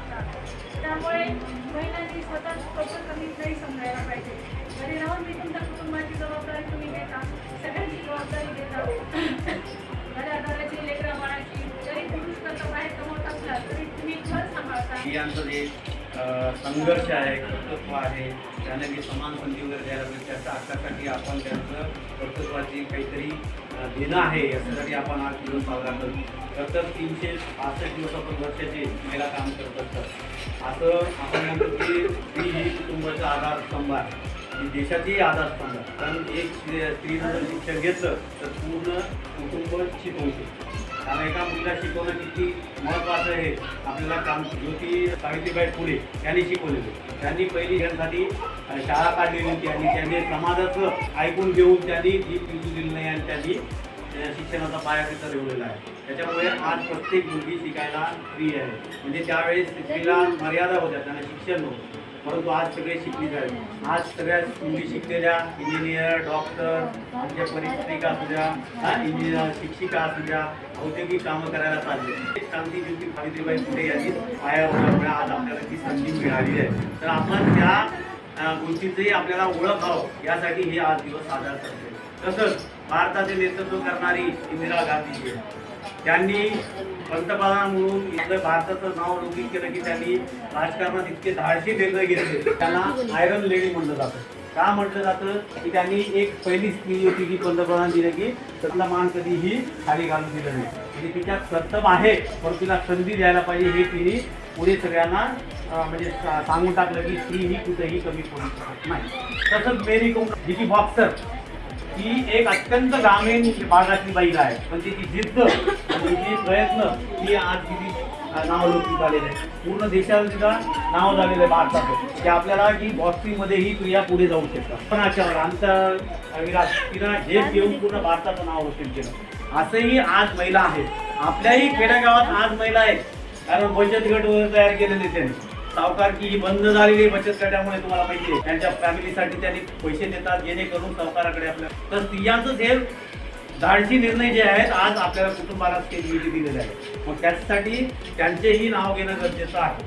शकतात. त्यामुळे महिलांनी स्वतः स्वतः कमी नाही समजायला पाहिजे. घरी राहून मी तुमच्या कुटुंबाची जबाबदारी तुम्ही घेता, सगळ्यांची जबाबदारी घेता. घराची लेकरं बाळाची जरी पुरुष करता बाहेर कमवत असला तरी तुम्ही घर सांभाळता. स्त्रियांचं जे संघर्ष आहे, कर्तृत्व आहे, त्यांना जे समान संधी वगैरे द्यायला पाहिजे त्याच्या हक्कासाठी आपण त्यांचं कर्तृत्वाची काहीतरी देणं आहे याच्यासाठी आपण हा दिवस साजरा करतो. तर 365 दिवस आपण वर्षाचे महिला काम करत असतात. असं आपण म्हणतो की स्त्री ही कुटुंबाचा आधारस्तंभ आहे, ही देशाचीही आधारस्तंभ आहे. कारण एक स्त्रीनं जर शिक्षण घेतलं तर पूर्ण कुटुंब शिकवते. कारण एका मुलीला शिकवणं किती महत्त्वाचं आहे आपल्याला काम. ज्योती सावित्रीबाई फुले यांनी शिकवलेलं. त्यांनी पहिली जनसाठी शाळा काढलेली होती आणि त्यांनी समाजाचं ऐकून घेऊन त्यांनी जी पिंजू दिली नाही आणि त्यांनी शिक्षणाचा पाया तिथं ठेवलेला आहे. त्याच्यामुळे आज प्रत्येक मुलगी शिकायला फ्री आहे. म्हणजे त्यावेळेस स्त्रीला मर्यादा होत्या, त्यांना शिक्षण नव्हतं, परंतु आज सगळे शिकली झाले. आज सगळ्या मुली शिकलेल्या इंजिनियर, डॉक्टर, आमच्या परिस्थितिका असू द्या, इंजिनियर, शिक्षिका असू द्या, औद्योगिक कामं करायला चालले. क्रांती ज्योती सावित्रीबाई फुले यांनी पाया उचलल्यामुळे आज आपल्याला ती संधी मिळाली आहे. तर आपण त्या गोष्टीचंही आपल्याला ओळख व्हावं यासाठी हे आज दिवस साजरा करतो. तसंच भारताचे नेतृत्व करणारी इंदिरा गांधी त्यांनी पंतप्रधान म्हणून इथलं भारताचं नाव लौकिक केलं की त्यांनी राजकारणात इतके धाडसी निर्णय घेतले. त्यांना आयरन लेडी म्हटलं जातं. का म्हटलं जातं की त्यांनी एक पहिली स्त्री होती की पंतप्रधान दिले की त्याला मान कधीही खाली घालून दिलं नाही. म्हणजे तिच्या कर्तव्य आहे पण तिला संधी द्यायला पाहिजे हे तिने पुढे सगळ्यांना म्हणजे सांगून टाकलं की स्त्री ही कुठेही कमी पडू शकत नाही. तसंच मेरी कोम जी की बॉक्सर ही एक अत्यंत ग्रामीण भागातली महिला आहे, पण तिची जिद्द आणि तिची प्रयत्न ही आज किती नावलौकिक झालेलं आहे. पूर्ण देशाला तिला नाव झालेलं आहे भारतात की आपल्याला की बॉक्सिंगमध्येही स्त्रिया पुढे जाऊ शकतात. पण याच्यावर आमच्या विराट तिनं झेप घेऊन पूर्ण भारताचं नाव रोशन केलं. असंही आज महिला आहेत. आपल्याही खेड्यागावात आज महिला आहेत. कारण बचत गट वगैरे तयार केलेले त्यांनी. सावकारकी ही बंद झालेली बचत गटामुळे तुम्हाला माहिती आहे त्यांच्या फॅमिलीसाठी त्यांनी पैसे देतात जेणेकरून सावकाराकडे आपल्या. तर स्त्रियांचंच हे धाडसी निर्णय जे आहेत आज आपल्याला कुटुंबाला दिलेले आहे. मग त्यासाठी त्यांचेही नाव घेणं गरजेचं आहे.